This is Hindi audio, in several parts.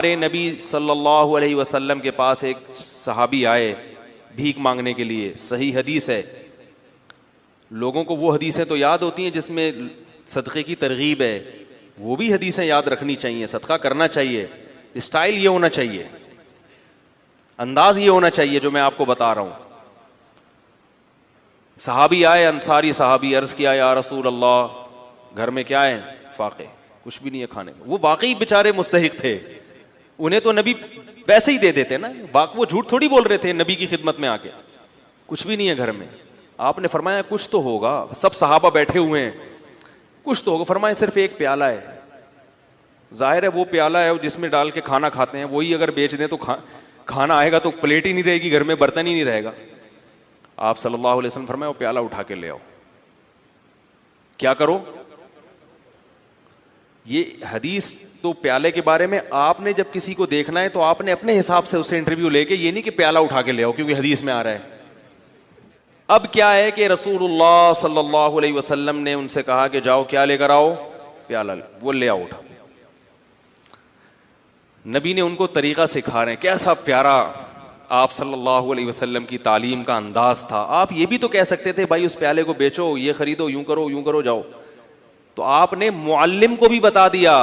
हमारे नबी सल्लल्लाहु अलैहि वसल्लम के पास एक सहाबी आए भीख मांगने के लिए। सही हदीस है। लोगों को वो हदीसें तो याद होती हैं जिसमें सदक़े की तरगीब है, वो भी हदीसें याद रखनी चाहिए। सदका करना चाहिए, स्टाइल ये होना चाहिए, अंदाज ये होना चाहिए जो मैं आपको बता रहा हूँ। सहाबी आए, अंसारी सहाबी, अर्ज़ किया या रसूल अल्लाह, घर में क्या है? फाक़े, कुछ भी नहीं है खाने में। वो वाकई बेचारे मुस्तहिक थे, उन्हें तो नबी वैसे ही दे देते ना, वो झूठ थोड़ी बोल रहे थे नबी की खिदमत में आके। कुछ भी नहीं है घर में। आपने फरमाया कुछ तो होगा, सब सहाबा बैठे हुए हैं, कुछ तो होगा। फरमाया सिर्फ एक प्याला है। जाहिर है वो प्याला है जिसमें डाल के खाना खाते हैं, वही अगर बेच दें तो खाना आएगा तो प्लेट ही नहीं रहेगी घर में, बर्तन ही नहीं रहेगा। आप सल्लल्लाहु अलैहि वसल्लम फरमाया वो प्याला उठा के ले आओ। क्या करो? ये हदीस तो प्याले के बारे में, आपने जब किसी को देखना है तो आपने अपने हिसाब से उससे इंटरव्यू लेके, ये नहीं कि प्याला उठा के ले आओ क्योंकि हदीस में आ रहा है। अब क्या है कि रसूलुल्लाह सल्लल्लाहु अलैहि वसल्लम ने उनसे कहा कि जाओ क्या लेकर आओ? प्याला। वो ले आओ उठा। नबी ने उनको तरीका सिखा रहे हैं। कैसा प्यारा आप सल्लल्लाहु अलैहि वसल्लम की तालीम का अंदाज था। आप ये भी तो कह सकते थे भाई उस प्याले को बेचो, ये खरीदो, यूं करो जाओ। तो आपने मुअल्लिम को भी बता दिया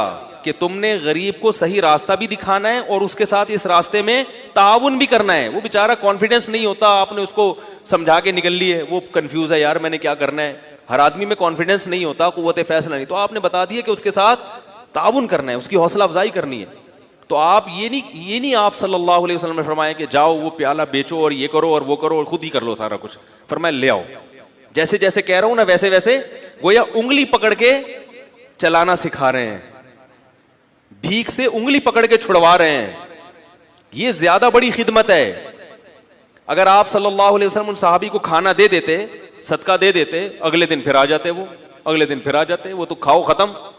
कि तुमने गरीब को सही रास्ता भी दिखाना है और उसके साथ इस रास्ते में ताउन भी करना है। वो बेचारा कॉन्फिडेंस नहीं होता, आपने उसको समझा के निकल लिए, वो कंफ्यूज है, यार मैंने क्या करना है। हर आदमी में कॉन्फिडेंस नहीं होता, कुव्वत फैसला नहीं। तो आपने बता दिया कि उसके साथ ताउन करना है, उसकी हौसला अफजाई करनी है। तो आप ये नहीं आप सल्लल्लाहु अलैहि वसल्लम ने फरमाया कि जाओ वो प्याला बेचो और ये करो और वो करो और खुद ही कर लो सारा कुछ। फरमाया ले आओ। जैसे जैसे कह रहा हूं ना वैसे वैसे गोया उंगली पकड़ के चलाना सिखा रहे हैं, भीख से उंगली पकड़ के छुड़वा रहे हैं। ये ज्यादा बड़ी खिदमत है। अगर आप सल्लल्लाहु अलैहि वसल्लम उन सहाबी को खाना दे देते, सदका दे देते, अगले दिन फिर आ जाते, वो अगले दिन फिर आ जाते, वो तो खाओ खत्म।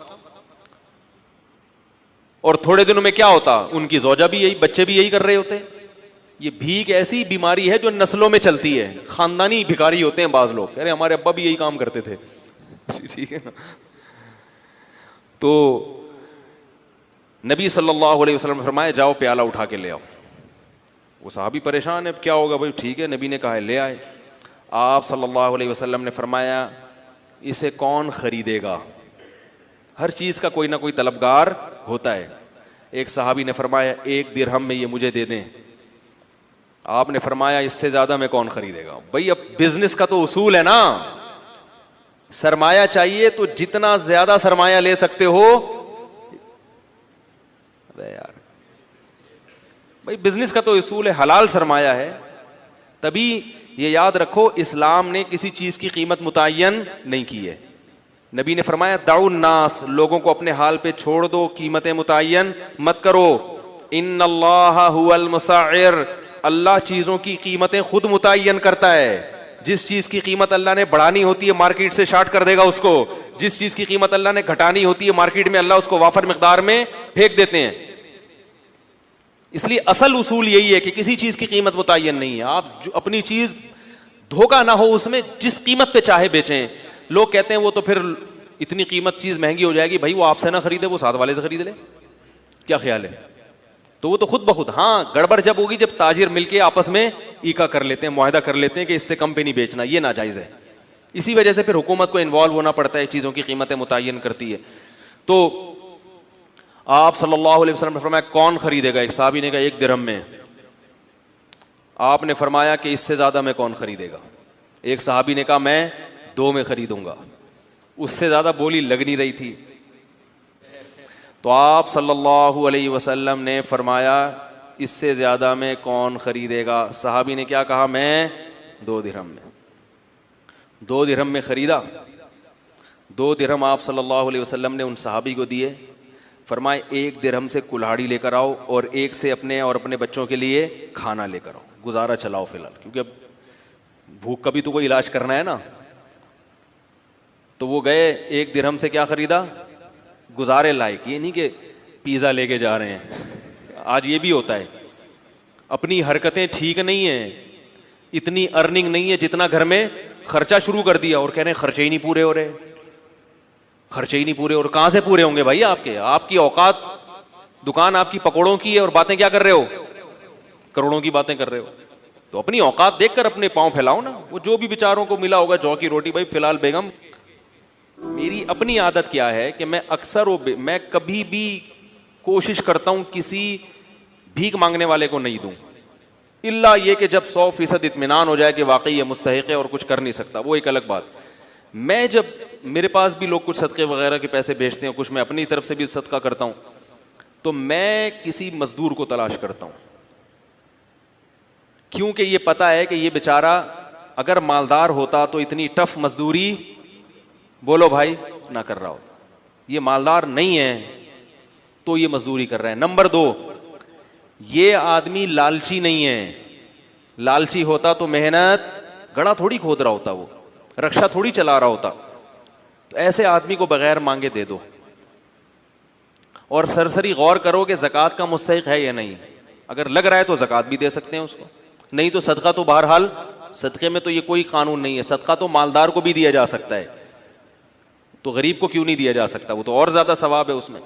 और थोड़े दिनों में क्या होता, उनकी ज़ौजा भी यही, बच्चे भी यही कर रहे होते। ये भीख ऐसी बीमारी है जो नस्लों में चलती है। खानदानी भिखारी होते हैं बाज लोग, अरे हमारे अब्बा भी यही काम करते थे। ठीक है ना। तो नबी सल्लल्लाहु अलैहि वसल्लम ने फरमाया जाओ प्याला उठा के ले आओ। वो साहबी परेशान है, क्या होगा भाई? ठीक है, नबी ने कहा है ले आए। आप सल्लल्लाहु अलैहि वसल्लम ने फरमाया इसे कौन खरीदेगा? हर चीज़ का कोई ना कोई तलबगार होता है। एक सहाबी ने फरमाया 1 दिरहम में ये मुझे दे दें। आपने फरमाया इससे ज़्यादा में कौन खरीदेगा? भाई अब बिजनेस का तो उसूल है ना, सरमाया चाहिए तो जितना ज्यादा सरमाया ले सकते हो। अबे यार भाई बिजनेस का तो उसूल है, हलाल सरमाया है। तभी ये याद रखो इस्लाम ने किसी चीज की कीमत मुतय्यन नहीं की है। नबी ने फरमाया दाउन नास, लोगों को अपने हाल पे छोड़ दो, कीमतें मुतय्यन मत करो। इन्नल्लाह हुवल मुसअ्इर, अल्लाह चीजों की कीमतें खुद मुतय्यन करता है। जिस चीज की कीमत अल्लाह ने बढ़ानी होती है मार्केट से शार्ट कर देगा उसको, जिस चीज की कीमत अल्लाह ने घटानी होती है मार्केट में अल्लाह उसको वाफर मिकदार में फेंक देते हैं। इसलिए असल उसूल यही है कि किसी चीज की कीमत मुतय्यन नहीं है। आप जो अपनी चीज धोखा ना हो उसमें, जिस कीमत पे चाहे बेचें। लोग कहते हैं वो तो फिर इतनी कीमत चीज महंगी हो जाएगी। भाई वो आपसे ना खरीदे, वो साथ वाले से खरीद ले, क्या ख्याल है? तो वो तो खुद ब खुद, हाँ गड़बड़ जब होगी जब ताजिर मिलके आपस में ईका कर लेते हैं, मुआहदा कर लेते हैं कि इससे कम पे नहीं बेचना, ये नाजायज़ है। इसी वजह से फिर हुकूमत को इन्वॉल्व होना पड़ता है, चीज़ों की कीमतें मुतय्यन करती है। तो आप सल्लल्लाहु अलैहि वसल्लम ने फरमाया कौन खरीदेगा? एक साहबी ने कहा 1 दिरहम में। आपने फरमाया कि इससे ज़्यादा में कौन खरीदेगा? एक साहबी ने कहा मैं 2 में खरीदूंगा। उससे ज़्यादा बोली लग नहीं रही थी। तो आप सल्लल्लाहु अलैहि वसल्लम ने फरमाया इससे ज़्यादा में कौन ख़रीदेगा? सहाबी ने क्या कहा? मैं 2 दिरहम में। 2 दिरहम में ख़रीदा। 2 दिरहम आप सल्लल्लाहु अलैहि वसल्लम ने उन सहाबी को दिए। फरमाए 1 दिरहम से कुल्हाड़ी लेकर आओ और 1 से अपने और अपने बच्चों के लिए खाना लेकर आओ, गुजारा चलाओ फ़िलहाल, क्योंकि अब भूख का भी तो कोई इलाज करना है ना। तो वो गए, 1 दिरहम से क्या ख़रीदा? गुजारे लायक। ये नहीं कि पिज़्ज़ा लेके जा रहे हैं। आज ये भी होता है, अपनी हरकतें ठीक नहीं हैं, इतनी अर्निंग नहीं है जितना घर में खर्चा शुरू कर दिया और कह रहे हैं खर्चे ही नहीं पूरे हो रहे, खर्चे ही नहीं पूरे। और कहाँ से पूरे होंगे भाई आपके? आपकी औकात दुकान आपकी पकौड़ों की है और बातें क्या कर रहे हो, करोड़ों की बातें कर रहे हो। तो अपनी औकात देखकर अपने पांव फैलाओ ना। वो जो भी बेचारों को मिला होगा जौ की रोटी, भाई फिलहाल बेगम, मेरी अपनी आदत क्या है कि मैं अक्सर मैं कभी भी कोशिश करता हूं किसी भीख मांगने वाले को नहीं दूं, इल्ला ये कि जब 100% इत्मीनान हो जाए कि वाकई ये मुस्तहिक है और कुछ कर नहीं सकता, वो एक अलग बात। मैं जब मेरे पास भी लोग कुछ सदक़े वगैरह के पैसे भेजते हैं, कुछ मैं अपनी तरफ से भी सदका करता हूं, तो मैं किसी मजदूर को तलाश करता हूं, क्योंकि ये पता है कि ये बेचारा अगर मालदार होता तो इतनी टफ मजदूरी, बोलो भाई, ना कर रहा होता। ये मालदार नहीं है तो ये मजदूरी कर रहा है। नंबर 2, ये आदमी लालची नहीं है। लालची होता तो मेहनत, गड़ा थोड़ी खोद रहा होता, वो रक्षा थोड़ी चला रहा होता। तो ऐसे आदमी को बगैर मांगे दे दो और सरसरी गौर करो कि ज़कात का मुस्तहिक है या नहीं। अगर लग रहा है तो ज़कात भी दे सकते हैं उसको, नहीं तो सदका तो बहरहाल, सदक़े में तो ये कोई कानून नहीं है, सदका तो मालदार को भी दिया जा सकता है, तो गरीब को क्यों नहीं दिया जा सकता, वो तो और ज़्यादा सवाब है उसमें।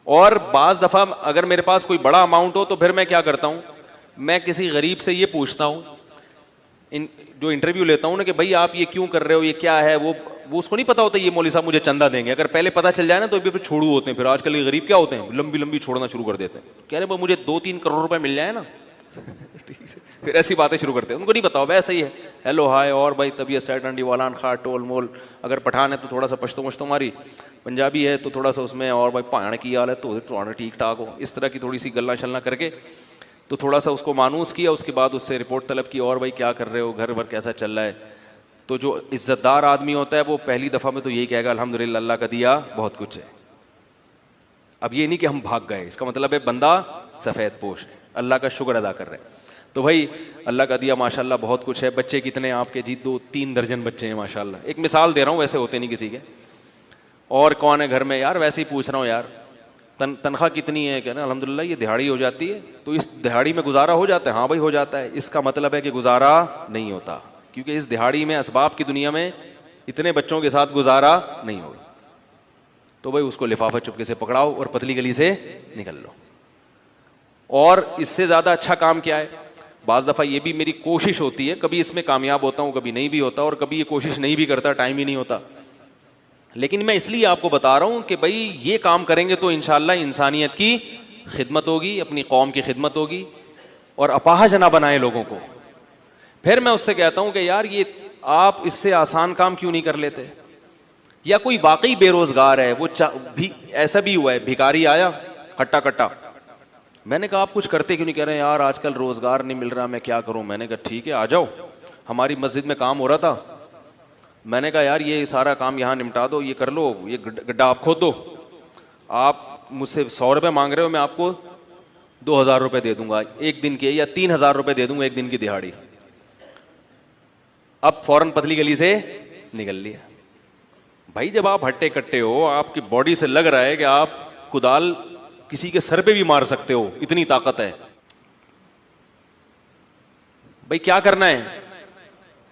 और बाज़ दफ़ा अगर मेरे पास कोई बड़ा अमाउंट हो तो फिर मैं क्या करता हूँ, मैं किसी गरीब से ये पूछता हूँ, जो इंटरव्यू लेता हूँ ना, कि भाई आप ये क्यों कर रहे हो, ये क्या है। वो उसको नहीं पता होता ये मौलवी साहब मुझे चंदा देंगे। अगर पहले पता चल जाए ना तो फिर छोड़ू होते हैं। फिर आजकल ये गरीब क्या होते हैं, लंबी लंबी छोड़ना शुरू कर देते हैं। कह रहे मुझे 2-3 करोड़ रुपए मिल जाए ना फिर ऐसी बातें शुरू करते हैं। उनको नहीं बताओ वैसे ही है, हेलो हाय और भाई तबीयत सैड अंडी वालान खा टोल मोल। अगर पठान है तो थोड़ा सा पश्तो मश्तो मारी, पंजाबी है तो थोड़ा सा उसमें, और भाई पाण की हाल है तो ठीक ठाक हो, इस तरह की थोड़ी सी गल्ला शल्ला करके तो थोड़ा सा उसको मानूस किया। उसके बाद उससे रिपोर्ट तलब की, और भाई क्या कर रहे हो, घर भर कैसा चल रहा है। तो जो इज्जतदार आदमी होता है वो पहली दफ़ा में तो यही कहेगा अल्हम्दुलिल्लाह, अल्लाह का दिया बहुत कुछ है। अब ये नहीं कि हम भाग गए, इसका मतलब है बंदा सफ़ेद पोश है, अल्लाह का शुक्र अदा कर रहे हैं। तो भाई अल्लाह का दिया माशाल्लाह बहुत कुछ है। बच्चे कितने आपके जी, 2-3 दर्जन बच्चे हैं माशाल्लाह। एक मिसाल दे रहा हूँ, वैसे होते नहीं किसी के। और कौन है घर में यार, वैसे ही पूछ रहा हूँ यार, तनख्वाह कितनी है, कहना अल्हम्दुलिल्लाह ये दिहाड़ी हो जाती है। तो इस दिहाड़ी में गुजारा हो जाता है, हाँ भाई हो जाता है। इसका मतलब है कि गुजारा नहीं होता, क्योंकि इस दिहाड़ी में असबाब की दुनिया में इतने बच्चों के साथ गुजारा नहीं होगा। तो भाई उसको लिफाफा चुपके से पकड़ाओ और पतली गली से निकल लो। और इससे ज़्यादा अच्छा काम क्या है, बाज़ दफ़ा ये भी मेरी कोशिश होती है, कभी इसमें कामयाब होता हूँ कभी नहीं भी होता, और कभी ये कोशिश नहीं भी करता, टाइम ही नहीं होता। लेकिन मैं इसलिए आपको बता रहा हूँ कि भाई ये काम करेंगे तो इंशाअल्लाह इंसानियत की खिदमत होगी, अपनी कौम की खिदमत होगी, और अपाहज ना बनाए लोगों को। फिर मैं उससे कहता हूँ कि यार ये आप इससे आसान काम क्यों नहीं कर लेते। या कोई वाकई बेरोजगार है, वो भी ऐसा भी हुआ है, भिखारी आया हट्टा कट्टा, मैंने कहा आप कुछ करते क्यों नहीं। कह रहे हैं यार आजकल रोजगार नहीं मिल रहा, मैं क्या करूं। मैंने कहा ठीक है आ जाओ, हमारी मस्जिद में काम हो रहा था, मैंने कहा यार ये सारा काम यहाँ निपटा दो, ये कर लो, ये गड्ढा आप खोद दो। आप मुझसे 100 रुपये मांग रहे हो, मैं आपको 2000 रुपये दे दूंगा एक दिन के, या 3000 रुपये दे दूंगा एक दिन की दिहाड़ी। अब फौरन पतली गली से निकल लिया। भाई जब आप हट्टे कट्टे हो, आपकी बॉडी से लग रहा है कि आप कुदाल किसी के सर पे भी मार सकते हो, इतनी ताकत है, भाई क्या करना है।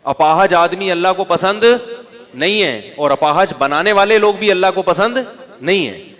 अपाहज आदमी अल्लाह को पसंद नहीं है, और अपाहज बनाने वाले लोग भी अल्लाह को पसंद नहीं है।